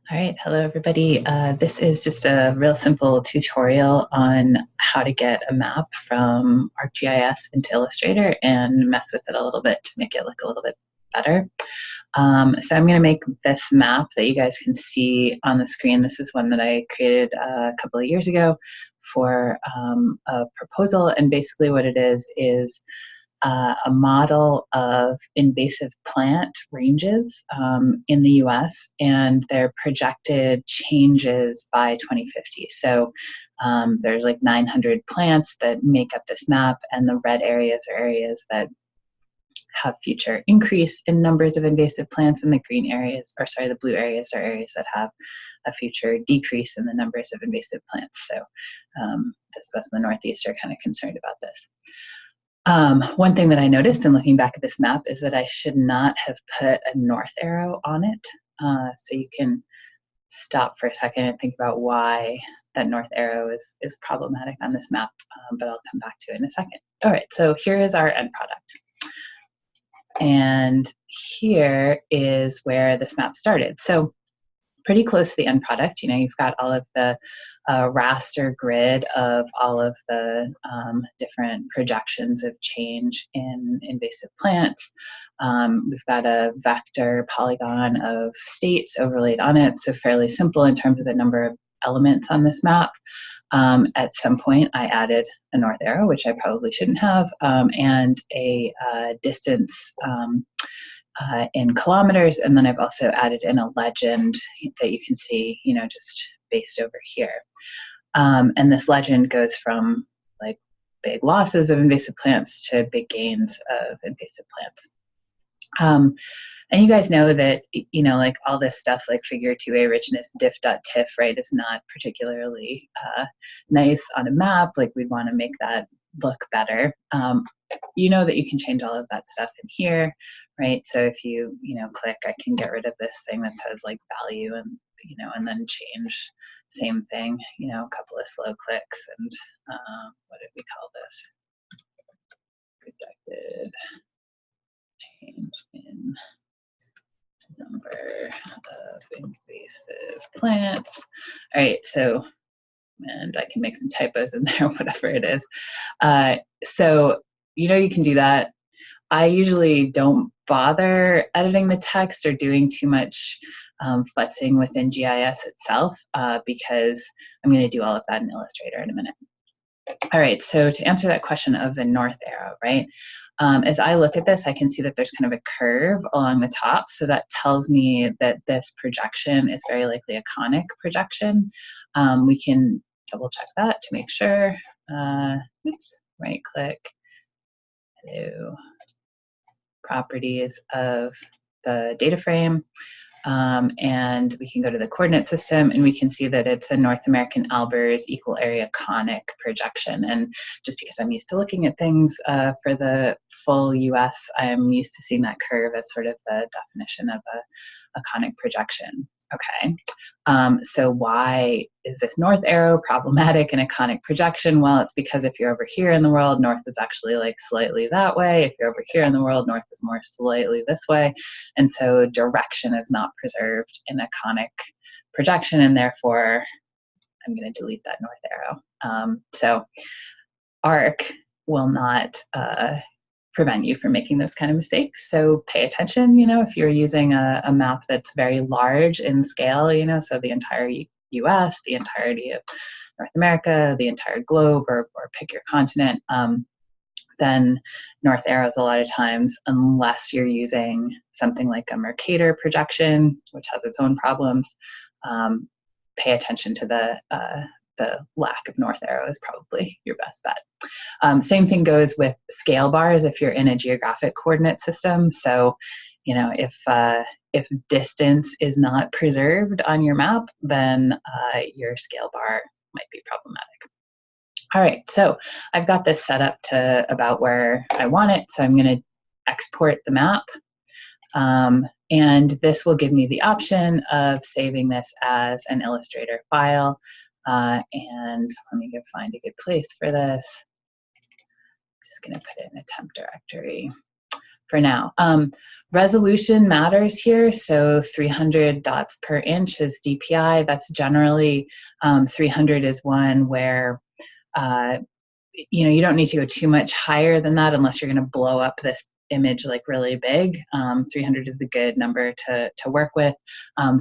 All right, hello everybody. This is just a real simple tutorial on how to get a map from ArcGIS into Illustrator and mess with it a little bit to make it look a little bit better. So I'm going to make this map that you guys can see on the screen. This is one that I created a couple of years ago for a proposal, and basically what it is a model of invasive plant ranges in the US and their projected changes by 2050. So there's like 900 plants that make up this map, and the red areas are areas that have future increase in numbers of invasive plants, and the green areas, or sorry, the blue areas are areas that have a future decrease in the numbers of invasive plants. So those of us in the Northeast are kind of concerned about this. One thing that I noticed in looking back at this map is that I should not have put a north arrow on it. So you can stop for a second and think about why that north arrow is problematic on this map, but I'll come back to it in a second. All right, so here is our end product. And here is where this map started. So pretty close to the end product. You know, you've got all of the raster grid of all of the different projections of change in invasive plants. We've got a vector polygon of states overlaid on it, so fairly simple in terms of the number of elements on this map. At some point, I added a north arrow, which I probably shouldn't have, and a distance in kilometers, and then I've also added in a legend that you can see, you know, just based over here. And this legend goes from like big losses of invasive plants to big gains of invasive plants. And you guys know that, you know, like all this stuff like figure 2a richness diff.tiff, right, is not particularly nice on a map. Like we'd want to make that look better. You know that you can change all of that stuff in here, right? So if you know, click, I can get rid of this thing that says like value and, you know, and then change same thing, you know, a couple of slow clicks and what did we call this? Projected change in number of invasive plants. All right, so, and I can make some typos in there, whatever it is. So, you know, you can do that. I usually don't bother editing the text or doing too much futzing within GIS itself because I'm going to do all of that in Illustrator in a minute. All right, so to answer that question of the north arrow, right? As I look at this, I can see that there's kind of a curve along the top. So that tells me that this projection is very likely a conic projection. We can double check that to make sure. Oops, right click, hello, properties of the data frame. And we can go to the coordinate system and we can see that it's a North American Albers equal area conic projection. And just because I'm used to looking at things for the full US, I'm used to seeing that curve as sort of the definition of a conic projection. Okay, so why is this north arrow problematic in a conic projection? Well, it's because if you're over here in the world, north is actually like slightly that way. If you're over here in the world, north is more slightly this way. And so direction is not preserved in a conic projection, and therefore I'm going to delete that north arrow. So Arc will not prevent you from making those kind of mistakes. So pay attention, you know, if you're using a map that's very large in scale, you know, so the entire US, the entirety of North America, the entire globe, or pick your continent, then north arrows a lot of times, unless you're using something like a Mercator projection, which has its own problems, pay attention to the lack of north arrow is probably your best bet. Same thing goes with scale bars if you're in a geographic coordinate system. So, you know, if distance is not preserved on your map, then your scale bar might be problematic. All right, so I've got this set up to about where I want it. So I'm going to export the map. And this will give me the option of saving this as an Illustrator file. And let me go find a good place for this. I'm just going to put it in a temp directory. for now. Resolution matters here, so 300 dots per inch is DPI. That's generally 300 is one where you don't need to go too much higher than that unless you're going to blow up this image like really big. 300 is the good number to work with.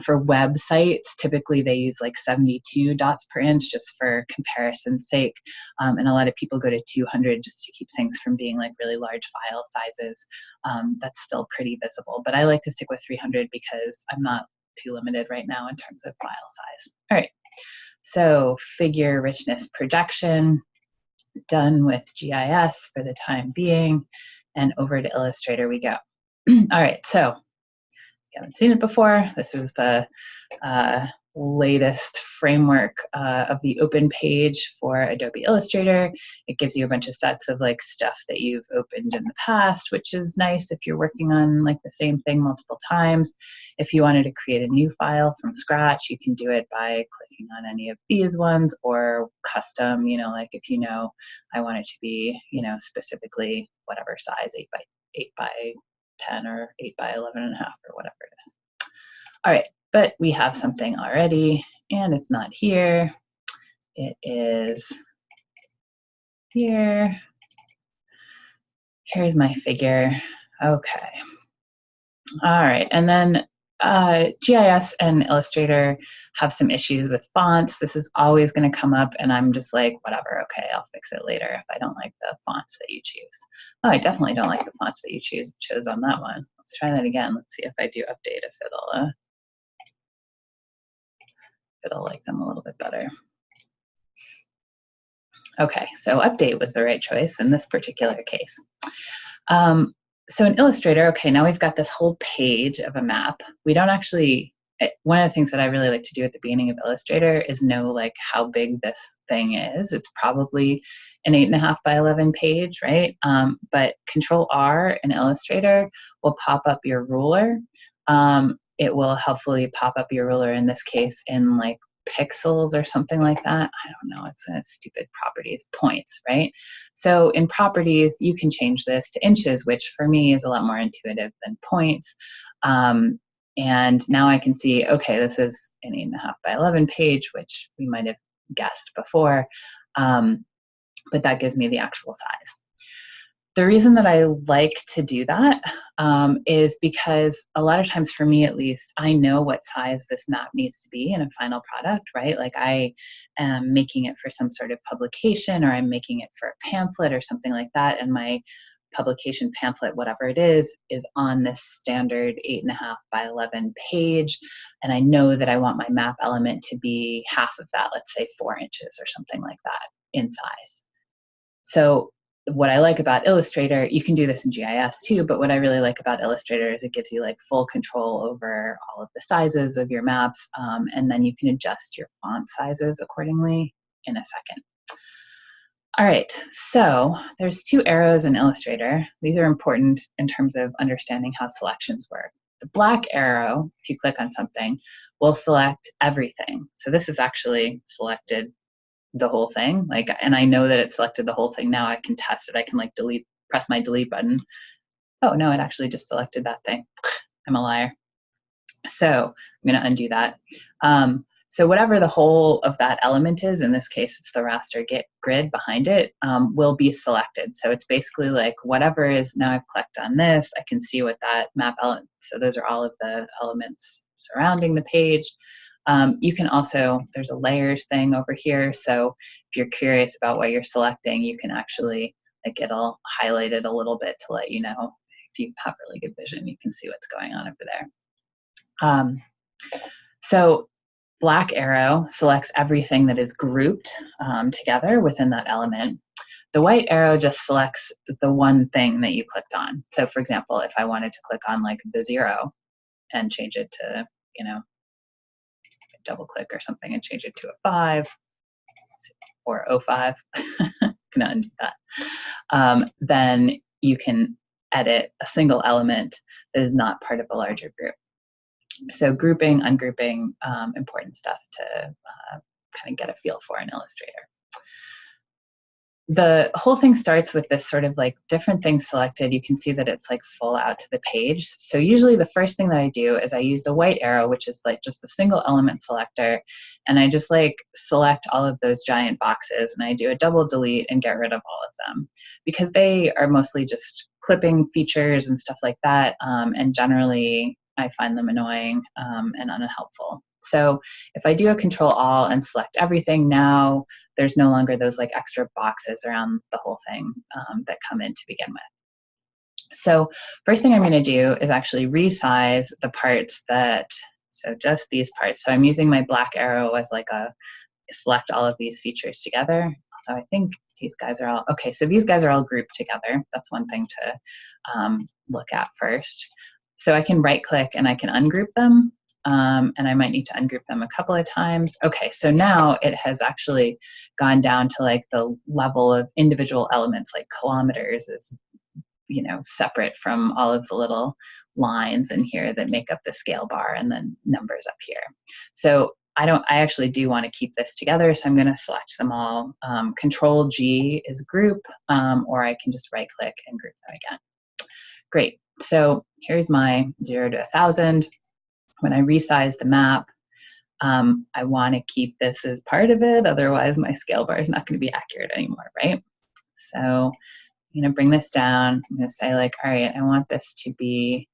For websites, typically they use like 72 dots per inch just for comparison's sake. And a lot of people go to 200 just to keep things from being like really large file sizes. That's still pretty visible, but I like to stick with 300 because I'm not too limited right now in terms of file size. All right, so figure richness projection, done with GIS for the time being, and over to Illustrator we go. All right, so you haven't seen it before. This is the latest framework of the open page for Adobe Illustrator. It gives you a bunch of sets of like stuff that you've opened in the past, which is nice if you're working on like the same thing multiple times. If you wanted to create a new file from scratch, you can do it by clicking on any of these ones, or custom, like if I want it to be, specifically whatever size, 8 by 10 or 8 by 11 and a half or whatever it is. All right, but we have something already, and it's not here. It is here. Here's my figure. Okay. All right, and then GIS and Illustrator have some issues with fonts. This is always going to come up, and I'm just like, whatever, okay, I'll fix it later if I don't like the fonts that you choose. Oh, I definitely don't like the fonts that you chose on that one. Let's try that again. Let's see if I do update, if it'll like them a little bit better. Okay, so update was the right choice in this particular case. So in Illustrator, okay, now we've got this whole page of a map. We don't actually, one of the things that I really like to do at the beginning of Illustrator is know like how big this thing is. It's probably an 8.5 by 11 page, right? But Control R in Illustrator will pop up your ruler. It will helpfully pop up your ruler in this case in like pixels or something like that. I don't know, it's a stupid properties, points, right? So in properties, you can change this to inches, which for me is a lot more intuitive than points. And now I can see, okay, this is an 8.5 by 11 page, which we might have guessed before, but that gives me the actual size. The reason that I like to do that is because a lot of times, for me at least, I know what size this map needs to be in a final product, right? Like I am making it for some sort of publication, or I'm making it for a pamphlet or something like that, and my publication, pamphlet, whatever it is on this standard 8.5 by 11 page, and I know that I want my map element to be half of that, let's say 4 inches or something like that in size. So what I like about Illustrator, you can do this in GIS too, but what I really like about Illustrator is it gives you like full control over all of the sizes of your maps, and then you can adjust your font sizes accordingly in a second. All right, so there's 2 arrows in Illustrator. These are important in terms of understanding how selections work. The black arrow, if you click on something, will select everything. So this is actually selected the whole thing, like, and I know that it selected the whole thing. Now I can test it. I can like press my delete button. Oh no, it actually just selected that thing. I'm a liar. So I'm going to undo that. So whatever the whole of that element is, in this case, it's the raster grid behind it, will be selected. So it's basically like whatever is, now I've clicked on this, I can see what that map element, so those are all of the elements surrounding the page. You can also, there's a layers thing over here. So if you're curious about what you're selecting, you can actually, like, it'll highlight it a little bit to let you know. If you have really good vision, you can see what's going on over there. So black arrow selects everything that is grouped together within that element. The white arrow just selects the one thing that you clicked on. So for example, if I wanted to click on like the 0 and change it to, double click or something and change it to a 5 or 05, can undo that. Then you can edit a single element that is not part of a larger group. So grouping, ungrouping, important stuff to kind of get a feel for in Illustrator. the whole thing starts with this sort of like different things selected. You can see that it's like full out to the page. So usually the first thing that I do is I use the white arrow, which is like just the single element selector. And I just like select all of those giant boxes and I do a double delete and get rid of all of them because they are mostly just clipping features and stuff like that. And generally I find them annoying and unhelpful. So if I do a Control All and select everything, now there's no longer those like extra boxes around the whole thing that come in to begin with. So first thing I'm going to do is actually resize the parts that, so just these parts. So I'm using my black arrow as like a select all of these features together. Although I think these guys are all, okay, so these guys are all grouped together. That's one thing to look at first. So I can right click and I can ungroup them. And I might need to ungroup them a couple of times. Okay, so now it has actually gone down to like the level of individual elements, like kilometers is, you know, separate from all of the little lines in here that make up the scale bar and then numbers up here. So I actually do want to keep this together, so I'm going to select them all. Control G is group, or I can just right click and group them again. Great, so here's my 0 to 1,000. When I resize the map, I want to keep this as part of it, otherwise my scale bar is not going to be accurate anymore, right? So I'm going to bring this down. I'm going to say like, all right, I want this to be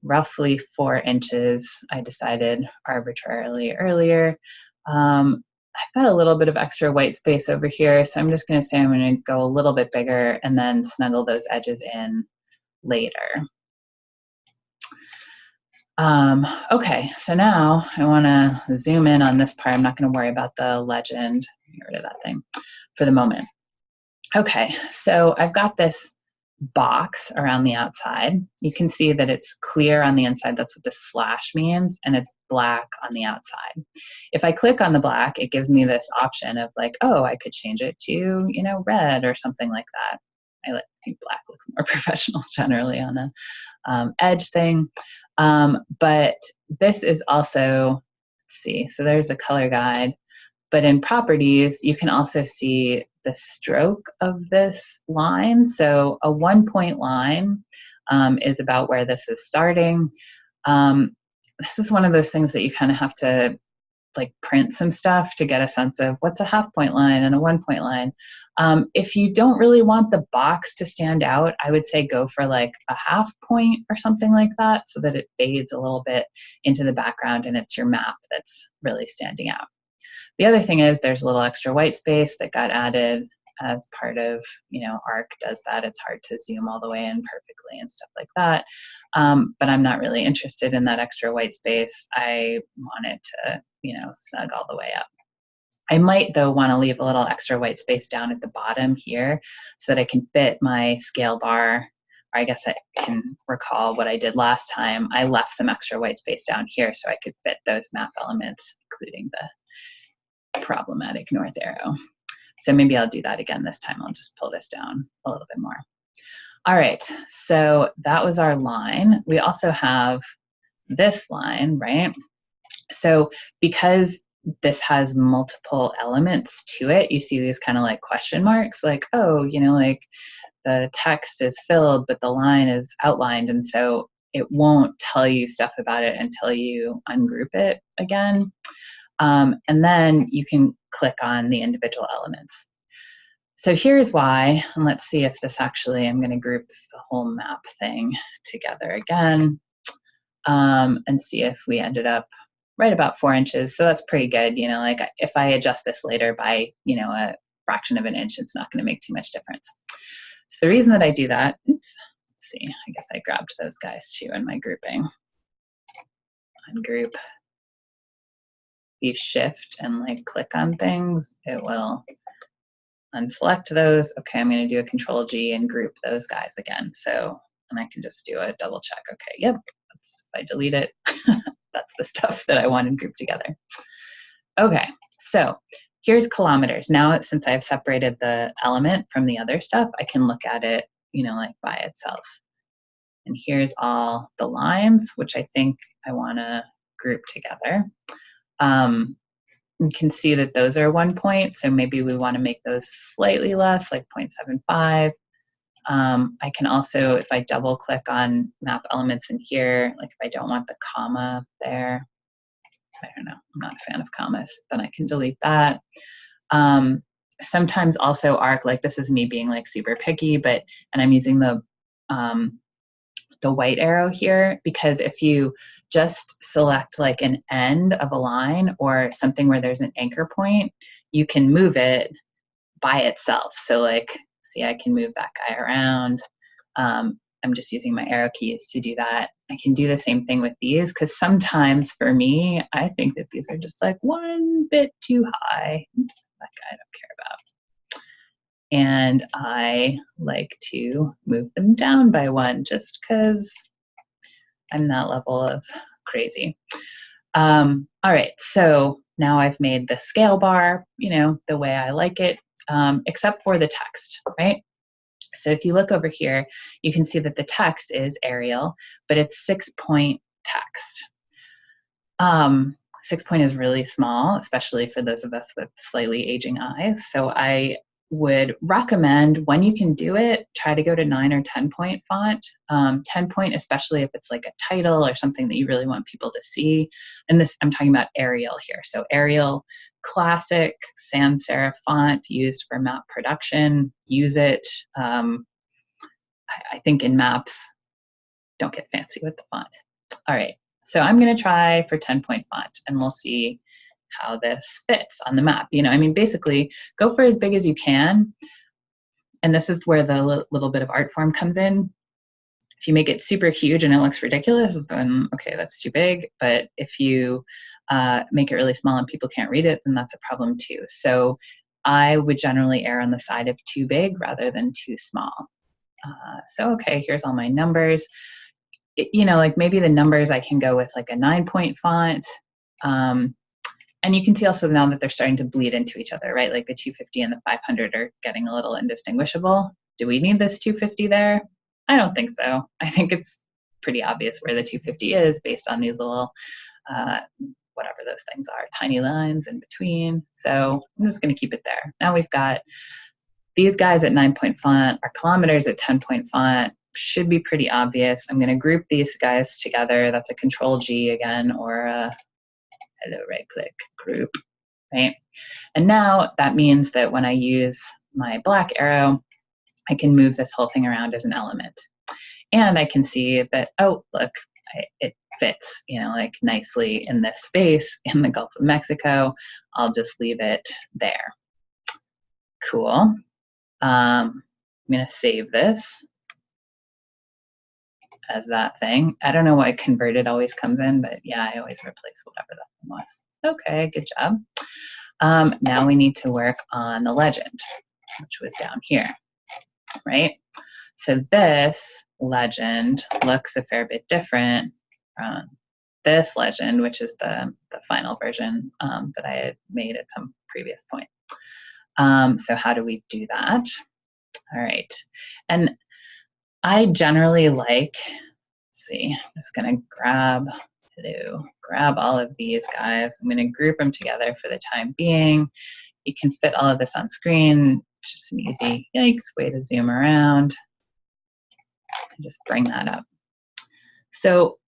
roughly 4 inches. I decided arbitrarily earlier. I've got a little bit of extra white space over here, so I'm just going to say I'm going to go a little bit bigger and then snuggle those edges in later. Okay, so now I want to zoom in on this part. I'm not going to worry about the legend. Get rid of that thing for the moment. Okay, so I've got this box around the outside. You can see that it's clear on the inside. That's what the slash means, and it's black on the outside. If I click on the black, it gives me this option of like, oh, I could change it to, you know, red or something like that. I think black looks more professional generally on a edge thing. But this is also, let's see, so there's the color guide. But in properties, you can also see the stroke of this line. So a 1-point line is about where this is starting. This is one of those things that you kind of have to like print some stuff to get a sense of what's a 0.5-point line and a 1-point line. If you don't really want the box to stand out, I would say go for like a 0.5 point or something like that so that it fades a little bit into the background and it's your map that's really standing out. The other thing is there's a little extra white space that got added as part of, you know, Arc does that. It's hard to zoom all the way in perfectly and stuff like that. But I'm not really interested in that extra white space. I want it to, you know, snug all the way up. I might, though, want to leave a little extra white space down at the bottom here so that I can fit my scale bar. Or I guess I can recall what I did last time. I left some extra white space down here so I could fit those map elements, including the problematic north arrow. So maybe I'll do that again this time. I'll just pull this down a little bit more. All right, so that was our line. We also have this line, right? So because this has multiple elements to it, you see these kind of like question marks, like, oh, you know, like the text is filled, but the line is outlined. And so it won't tell you stuff about it until you ungroup it again. And then you can click on the individual elements. So here's why, and let's see if this actually, I'm going to group the whole map thing together again and see if we ended up right about 4 inches. So that's pretty good. You know, like if I adjust this later by, you know, a fraction of an inch, it's not going to make too much difference. So the reason that I do that, oops, let's see, I guess I grabbed those guys too in my grouping. Ungroup. If you shift and like click on things, it will unselect those. Okay, I'm going to do a Control G and group those guys again. So, and I can just do a double check. Okay, yep, that's, if I delete it, that's the stuff that I wanted grouped together. Okay, so here's kilometers. Now, since I've separated the element from the other stuff, I can look at it, you know, like by itself. And here's all the lines, which I think I want to group together. you can see that those are 1 point, so maybe we want to make those slightly less, like 0.75. I can also, if I double click on map elements in here, like if I don't want the comma there, I don't know, I'm not a fan of commas, then I can delete that. Sometimes also Arc, like this is me being like super picky, and I'm using the white arrow here, because if you just select like an end of a line or something where there's an anchor point, you can move it by itself. So like, see, I can move that guy around. I'm just using my arrow keys to do that. I can do the same thing with these, because sometimes for me, I think that these are just like one bit too high. Oops, that guy I don't care about. And I like to move them down by 1 just because I'm that level of crazy. All right, so now I've made the scale bar, you know, the way I like it, except for the text, right? So if you look over here, you can see that the text is Arial, but it's 6-point text. 6-point is really small, especially for those of us with slightly aging eyes. So I would recommend, when you can do it, try to go to 9 or 10-point font. 10-point, especially if it's like a title or something that you really want people to see. And this, I'm talking about Arial here. So Arial, classic sans serif font used for map production. Use it. I think in maps, don't get fancy with the font. All right, so I'm going to try for 10-point font, and we'll see how this fits on the map. You know, I mean, basically, go for as big as you can. And this is where the little bit of art form comes in. If you make it super huge and it looks ridiculous, then okay, that's too big. But if you make it really small and people can't read it, then that's a problem too. So I would generally err on the side of too big rather than too small. So okay, here's all my numbers. You know, like maybe the numbers I can go with like a 9-point font. And you can see also now that they're starting to bleed into each other, right? Like the 250 and the 500 are getting a little indistinguishable. Do we need this 250 there? I don't think so. I think it's pretty obvious where the 250 is based on these little, whatever those things are, tiny lines in between. So I'm just going to keep it there. Now we've got these guys at 9-point font, our kilometers at 10-point font. Should be pretty obvious. I'm going to group these guys together. That's a Control G again, or a hello, right click, group, right? And now that means that when I use my black arrow, I can move this whole thing around as an element. And I can see that, oh, look, it fits, you know, like nicely in this space in the Gulf of Mexico. I'll just leave it there. Cool. I'm going to save this as that thing. I don't know why converted always comes in, but yeah, I always replace whatever that thing was. Okay, good job. Now we need to work on the legend, which was down here, right? So this legend looks a fair bit different from this legend, which is the final version that I had made at some previous point. So how do we do that? All right, and I generally like, let's see, I'm just gonna grab all of these guys. I'm gonna group them together for the time being. You can fit all of this on screen, just an easy, yikes, way to zoom around and just bring that up. So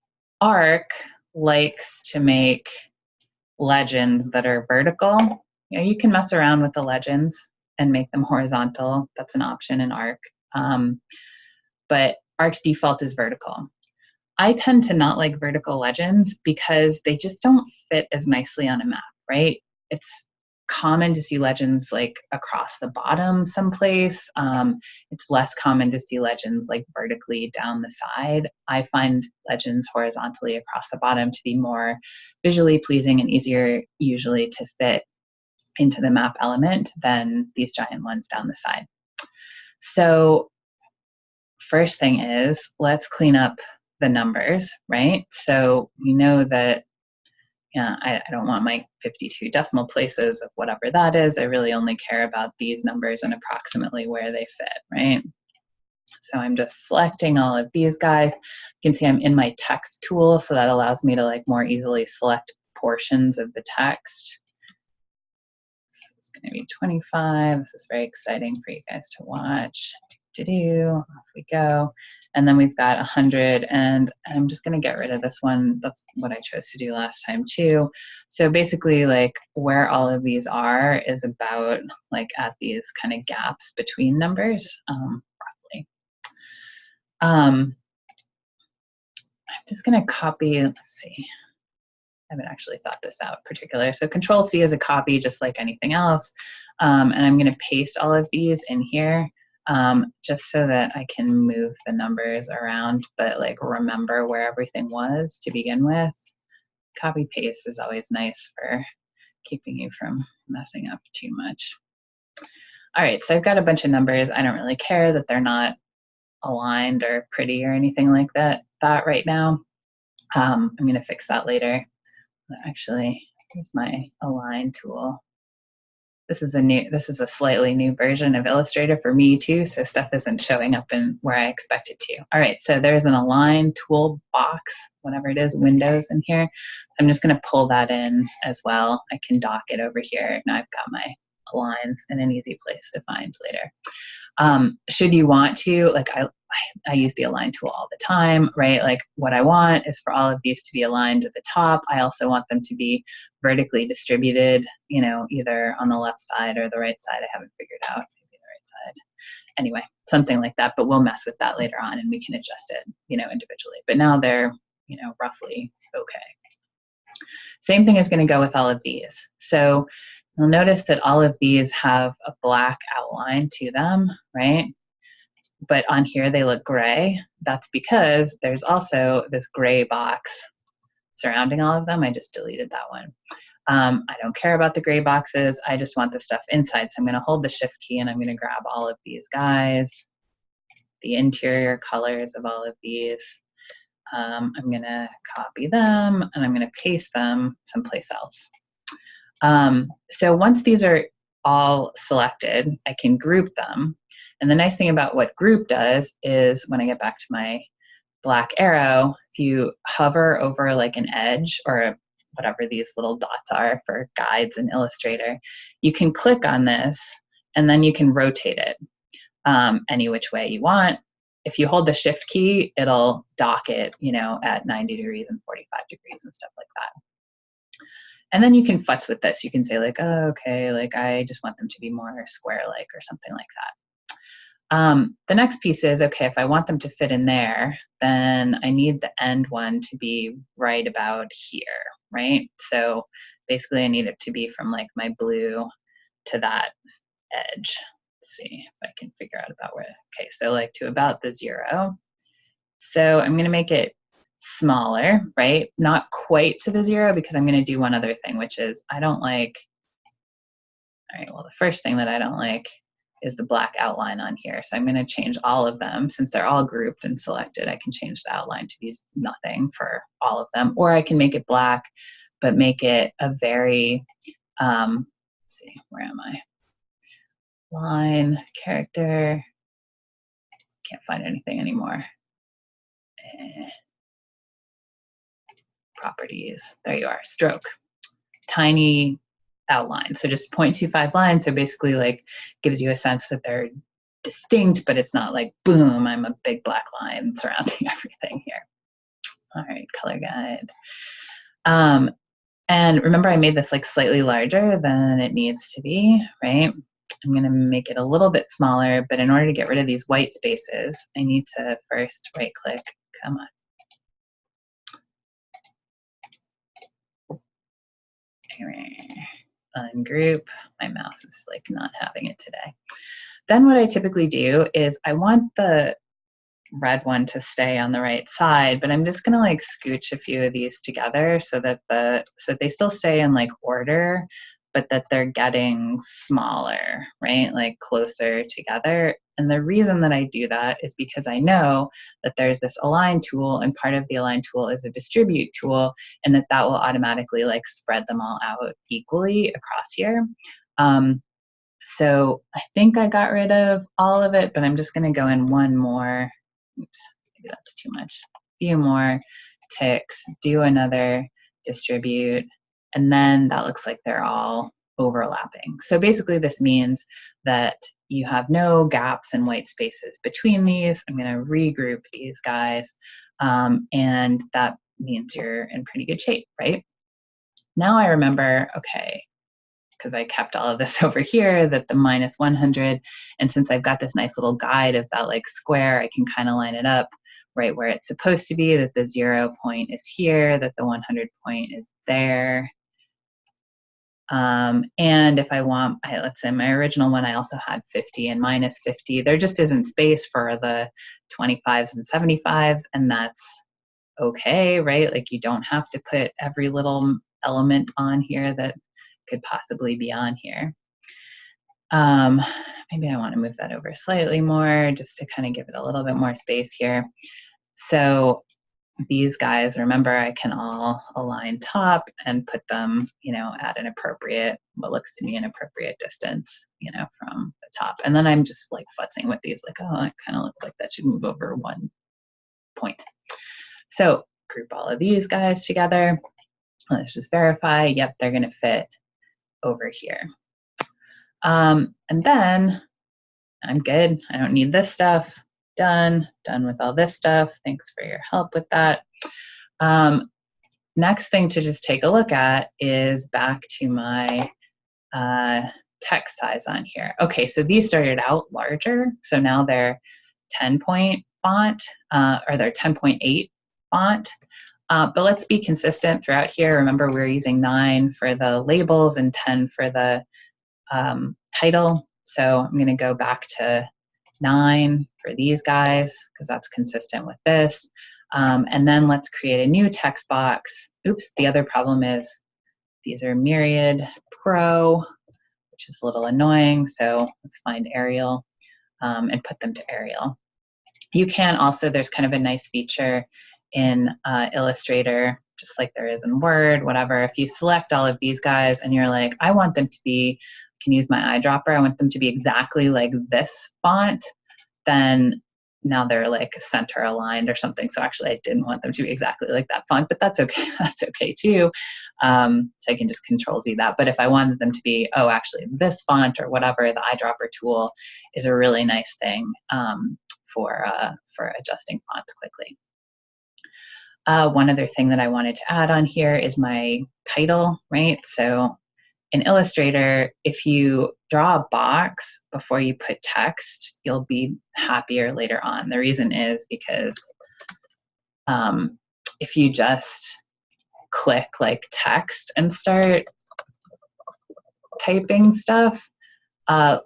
Arc likes to make legends that are vertical. You know, you can mess around with the legends and make them horizontal. That's an option in Arc. But Arc's default is vertical. I tend to not like vertical legends because they just don't fit as nicely on a map, right? It's common to see legends like across the bottom someplace. It's less common to see legends like vertically down the side. I find legends horizontally across the bottom to be more visually pleasing and easier usually to fit into the map element than these giant ones down the side. So first thing is, let's clean up the numbers, right? So we know that, yeah, I don't want my 52 decimal places of whatever that is. I really only care about these numbers and approximately where they fit, right? So I'm just selecting all of these guys. You can see I'm in my text tool, so that allows me to like more easily select portions of the text. maybe 25. This is very exciting for you guys to watch. Off we go. And then we've got 100, and I'm just going to get rid of this one. That's what I chose to do last time too. So basically, like where all of these are is about like at these kind of gaps between numbers, roughly. I'm just going to copy, let's see. I haven't actually thought this out particular. So Control C is a copy just like anything else. And I'm going to paste all of these in here just so that I can move the numbers around, but like remember where everything was to begin with. Copy paste is always nice for keeping you from messing up too much. All right, so I've got a bunch of numbers. I don't really care that they're not aligned or pretty or anything like that right now. I'm going to fix that later. Actually, here's my align tool. This is a slightly new version of Illustrator for me too, so stuff isn't showing up in where I expect it to. All right, so there's an align tool box, whatever it is, windows in here. I'm just going to pull that in as well. I can dock it over here. Now I've got my aligns in an easy place to find later. Should you want to, like I use the align tool all the time, right? Like what I want is for all of these to be aligned at the top. I also want them to be vertically distributed, you know, either on the left side or the right side. I haven't figured out, maybe the right side. Anyway, something like that, but we'll mess with that later on and we can adjust it, you know, individually. But now they're, you know, roughly okay. Same thing is going to go with all of these. So you'll notice that all of these have a black outline to them, right? But on here they look gray. That's because there's also this gray box surrounding all of them. I just deleted that one. I don't care about the gray boxes. I just want the stuff inside. So I'm going to hold the shift key and I'm going to grab all of these guys, the interior colors of all of these. I'm going to copy them and I'm going to paste them someplace else. So once these are all selected, I can group them. And the nice thing about what group does is when I get back to my black arrow, if you hover over like an edge or whatever these little dots are for guides in Illustrator, you can click on this and then you can rotate it any which way you want. If you hold the shift key, it'll dock it, you know, at 90 degrees and 45 degrees and stuff like that. And then you can futz with this. You can say like, oh, okay, like I just want them to be more square-like or something like that. The next piece is, okay, if I want them to fit in there, then I need the end one to be right about here, right? So basically I need it to be from like my blue to that edge. Let's see if I can figure out about where, okay, so like to about the 0. So I'm gonna make it smaller, right? Not quite to the 0 because I'm gonna do one other thing, which is I don't like, all right, well, the first thing that I don't like is the black outline on here. So I'm going to change all of them. Since they're all grouped and selected, I can change the outline to be nothing for all of them. Or I can make it black, but make it a very, let's see, where am I? Line, character, can't find anything anymore. Properties, there you are, stroke, tiny outline. So just 0.25 lines. So basically like gives you a sense that they're distinct, but it's not like, boom, I'm a big black line surrounding everything here. All right, color guide. And remember I made this like slightly larger than it needs to be, right? I'm gonna make it a little bit smaller, but in order to get rid of these white spaces, I need to first right click, come on. Ungroup. My mouse is like not having it today. Then what I typically do is I want the red one to stay on the right side, but I'm just gonna like scooch a few of these together so that they still stay in like order, but that they're getting smaller, right? Like closer together. And the reason that I do that is because I know that there's this align tool, and part of the align tool is a distribute tool, and that will automatically like spread them all out equally across here. So I think I got rid of all of it, but I'm just gonna go in one more. Oops, maybe that's too much. A few more ticks, do another distribute, and then that looks like they're all overlapping. So basically this means that you have no gaps and white spaces between these. I'm going to regroup these guys, and that means you're in pretty good shape, right? Now I remember, okay, because I kept all of this over here, that the minus 100, and since I've got this nice little guide of that like square, I can kind of line it up right where it's supposed to be, that the 0 point is here, that the 100 point is there. And if I want, let's say my original one, I also had 50 and minus 50. There just isn't space for the 25s and 75s, and that's okay, right? Like you don't have to put every little element on here that could possibly be on here. Maybe I want to move that over slightly more just to kind of give it a little bit more space here. So these guys, remember, I can all align top and put them, you know, at an appropriate, what looks to me an appropriate distance, you know, from the top. And then I'm just like futzing with these, like, oh, it kind of looks like that should move over 1 point. So group all of these guys together. Let's just verify, yep, they're going to fit over here. And then I'm good. I don't need this stuff. Done with all this stuff. Thanks for your help with that. Next thing to just take a look at is back to my text size on here. Okay, so these started out larger. So now they're 10-point font, or they're 10.8 font. But let's be consistent throughout here. Remember, we're using 9 for the labels and 10 for the title. So I'm going to go back to 9 for these guys because that's consistent with this. And then let's create a new text box. Oops, the other problem is these are Myriad Pro, which is a little annoying. So let's find Arial and put them to Arial. You can also, there's kind of a nice feature in Illustrator, just like there is in Word, whatever. If you select all of these guys and you're like, I want them to be, I can use my eyedropper, I want them to be exactly like this font, then now they're like center aligned or something. So actually I didn't want them to be exactly like that font, but that's okay. That's okay too. So I can just Control Z that. But if I wanted them to be, oh, actually this font or whatever, the eyedropper tool is a really nice thing for adjusting fonts quickly. One other thing that I wanted to add on here is my title, right? So in Illustrator, if you draw a box before you put text, you'll be happier later on. The reason is because if you just click like text and start typing stuff,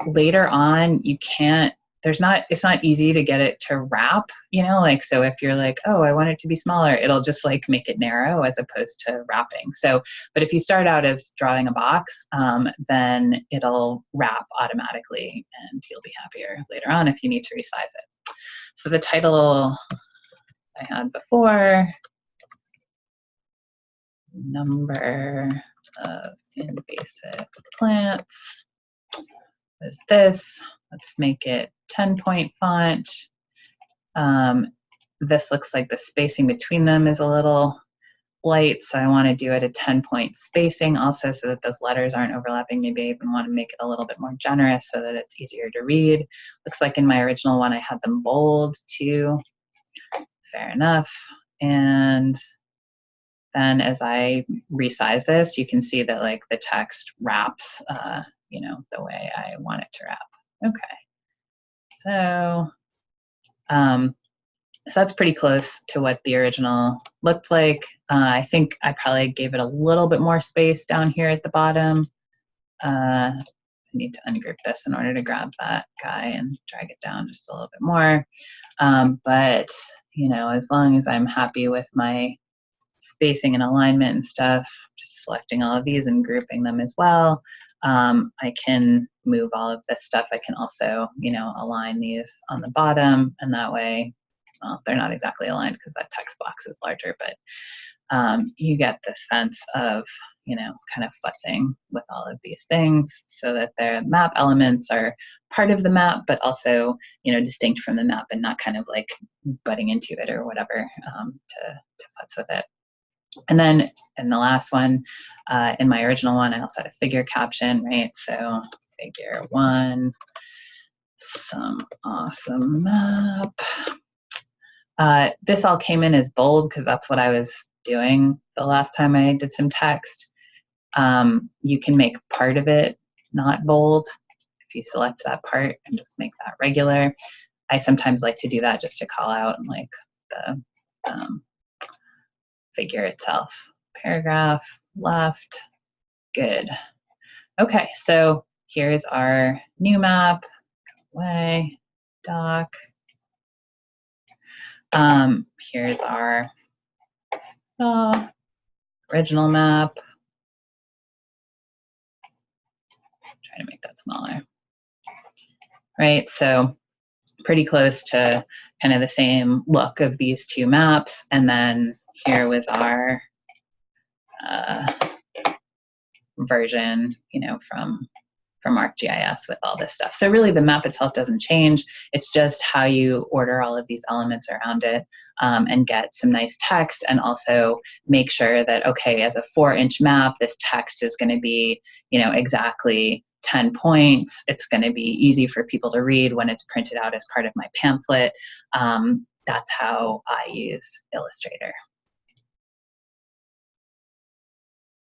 later on you can't, it's not easy to get it to wrap, you know, like, so if you're like, oh, I want it to be smaller, it'll just like make it narrow as opposed to wrapping. So, but if you start out as drawing a box, then it'll wrap automatically and you'll be happier later on if you need to resize it. So the title I had before, number of invasive plants, is this. Let's make it 10-point font. This looks like the spacing between them is a little light, so I want to do it a 10-point spacing also so that those letters aren't overlapping. Maybe I even want to make it a little bit more generous so that it's easier to read. Looks like in my original one I had them bold too. Fair enough. And then as I resize this, you can see that like the text wraps, you know, the way I want it to wrap. Okay. So, so that's pretty close to what the original looked like. I think I probably gave it a little bit more space down here at the bottom. I need to ungroup this in order to grab that guy and drag it down just a little bit more. But, you know, as long as I'm happy with my spacing and alignment and stuff, just selecting all of these and grouping them as well. I can move all of this stuff. I can also, you know, align these on the bottom, and that way, well, they're not exactly aligned because that text box is larger, but you get the sense of, you know, kind of futzing with all of these things so that the map elements are part of the map, but also, you know, distinct from the map and not kind of like butting into it or whatever to futz with it. And then in the last one, in my original one, I also had a figure caption, right? So figure 1, some awesome map. This all came in as bold because that's what I was doing the last time I did some text. You can make part of it not bold if you select that part and just make that regular. I sometimes like to do that just to call out like the figure itself. Paragraph, left, good. Okay, so here's our new map, away, doc. Here's our original map. Trying to make that smaller. Right, so pretty close to kind of the same look of these two maps. And then here was our version, you know, from ArcGIS with all this stuff. So really the map itself doesn't change. It's just how you order all of these elements around it and get some nice text, and also make sure that, okay, as a 4-inch map, this text is going to be, you know, exactly 10 points. It's going to be easy for people to read when it's printed out as part of my pamphlet. That's how I use Illustrator.